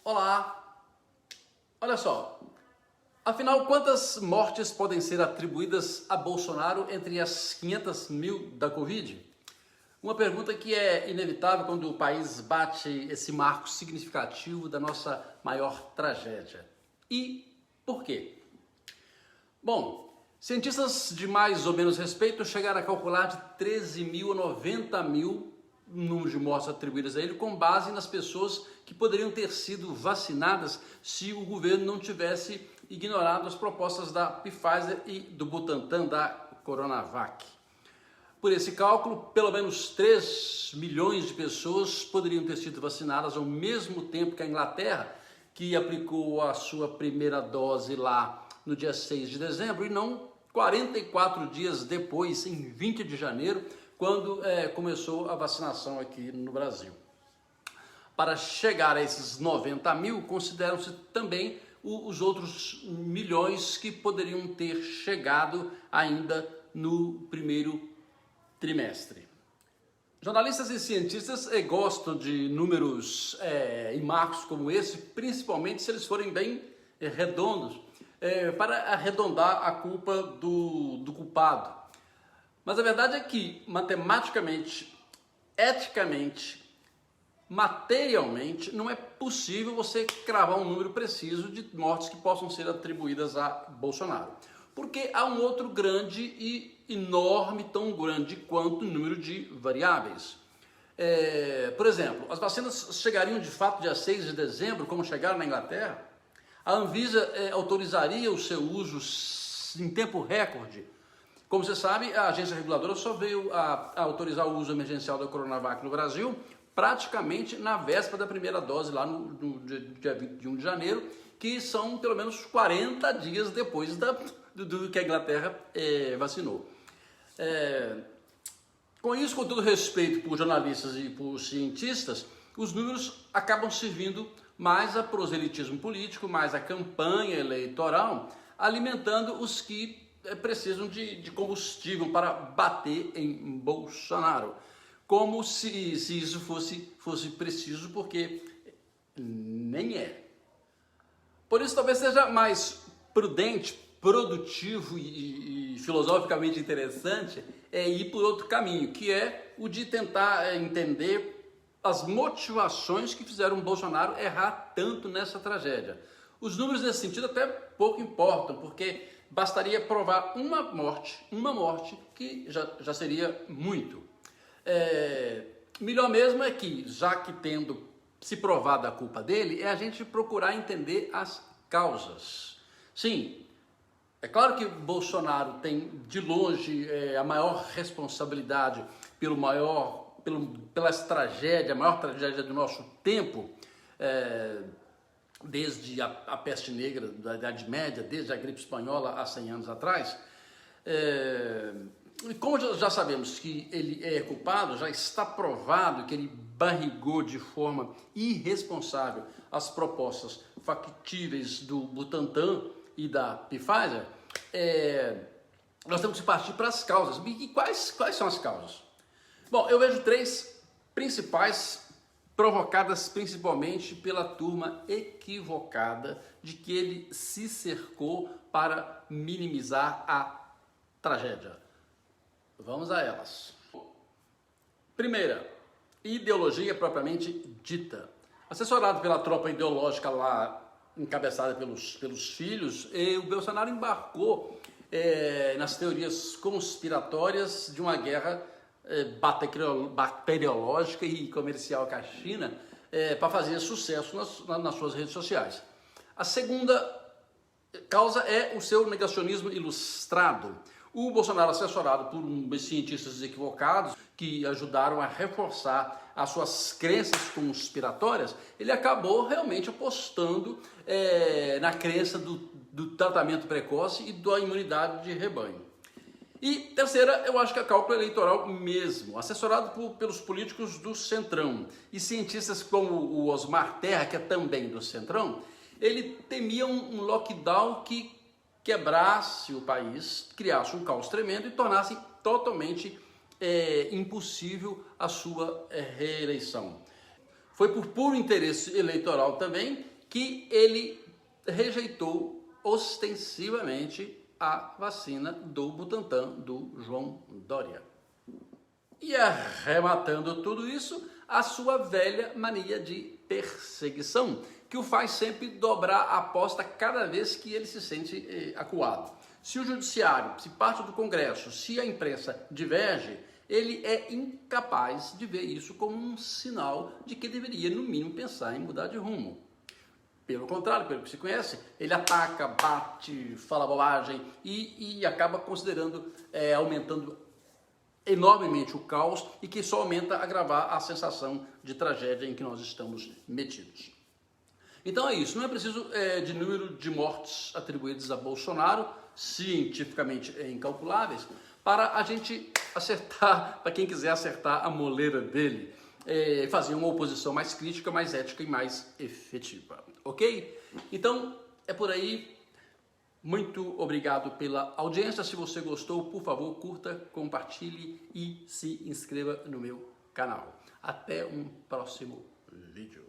Olá! Olha só, afinal, quantas mortes podem ser atribuídas a Bolsonaro entre as 500 mil da Covid? Uma pergunta que é inevitável quando o país bate esse marco significativo da nossa maior tragédia. E por quê? Bom, cientistas de mais ou menos respeito chegaram a calcular de 13 mil a 90 mil número de mortes atribuídas a ele com base nas pessoas que poderiam ter sido vacinadas se o governo não tivesse ignorado as propostas da Pfizer e do Butantan, da Coronavac. Por esse cálculo, pelo menos 3 milhões de pessoas poderiam ter sido vacinadas ao mesmo tempo que a Inglaterra, que aplicou a sua primeira dose lá no dia 6 de dezembro e não 44 dias depois, em 20 de janeiro, quando começou a vacinação aqui no Brasil. Para chegar a esses 90 mil, consideram-se também os outros milhões que poderiam ter chegado ainda no primeiro trimestre. Jornalistas e cientistas gostam de números e marcos como esse, principalmente se eles forem bem redondos, para arredondar a culpa do culpado. Mas a verdade é que, matematicamente, eticamente, materialmente, não é possível você cravar um número preciso de mortes que possam ser atribuídas a Bolsonaro. Porque há um outro grande e enorme, tão grande quanto o número de variáveis. Por exemplo, as vacinas chegariam de fato dia 6 de dezembro, como chegaram na Inglaterra? A Anvisa autorizaria o seu uso em tempo recorde? Como você sabe, a agência reguladora só veio a autorizar o uso emergencial da Coronavac no Brasil praticamente na véspera da primeira dose, lá no dia 21 de janeiro, que são pelo menos 40 dias depois do que a Inglaterra vacinou. Com isso, com todo respeito por jornalistas e por cientistas, os números acabam servindo mais a proselitismo político, mais a campanha eleitoral, alimentando os que precisam de combustível para bater em Bolsonaro. Como se isso fosse preciso, porque nem é. Por isso, talvez seja mais prudente, produtivo e filosoficamente interessante ir por outro caminho, que é o de tentar entender as motivações que fizeram Bolsonaro errar tanto nessa tragédia. Os números nesse sentido até pouco importam, porque bastaria provar uma morte que já seria muito. Melhor mesmo é que, já que tendo se provado a culpa dele, é a gente procurar entender as causas. Sim, é claro que Bolsonaro tem de longe a maior responsabilidade pela essa tragédia, a maior tragédia do nosso tempo, desde a peste negra da Idade Média, desde a gripe espanhola há 100 anos atrás. Como já sabemos que ele é culpado, já está provado que ele barrigou de forma irresponsável as propostas factíveis do Butantan e da Pfizer, nós temos que partir para as causas. E quais são as causas? Bom, eu vejo 3 principais, provocadas principalmente pela turma equivocada de que ele se cercou para minimizar a tragédia. Vamos a elas. Primeira, ideologia propriamente dita. Assessorado pela tropa ideológica lá, encabeçada pelos filhos, o Bolsonaro embarcou nas teorias conspiratórias de uma guerra bacteriológica e comercial com a China para fazer sucesso nas suas redes sociais. A segunda causa é o seu negacionismo ilustrado. O Bolsonaro, assessorado por cientistas equivocados que ajudaram a reforçar as suas crenças conspiratórias, ele acabou realmente apostando na crença do tratamento precoce e da imunidade de rebanho. E terceira, eu acho que é cálculo eleitoral mesmo, assessorado pelos políticos do Centrão e cientistas como o Osmar Terra, que é também do Centrão. Ele temia um lockdown que quebrasse o país, criasse um caos tremendo e tornasse totalmente impossível a sua reeleição. Foi por puro interesse eleitoral também que ele rejeitou ostensivamente a vacina do Butantan, do João Dória. E arrematando tudo isso, a sua velha mania de perseguição, que o faz sempre dobrar a aposta cada vez que ele se sente acuado. Se o judiciário, se parte do Congresso, se a imprensa diverge, ele é incapaz de ver isso como um sinal de que deveria, no mínimo, pensar em mudar de rumo. Pelo contrário, pelo que se conhece, ele ataca, bate, fala bobagem e acaba considerando, aumentando enormemente o caos e que só aumenta a agravar a sensação de tragédia em que nós estamos metidos. Então é isso, não é preciso de número de mortes atribuídas a Bolsonaro, cientificamente incalculáveis, para a gente acertar, para quem quiser acertar a moleira dele, fazer uma oposição mais crítica, mais ética e mais efetiva, ok? Então é por aí. Muito obrigado pela audiência. Se você gostou, por favor, curta, compartilhe e se inscreva no meu canal. Até um próximo vídeo.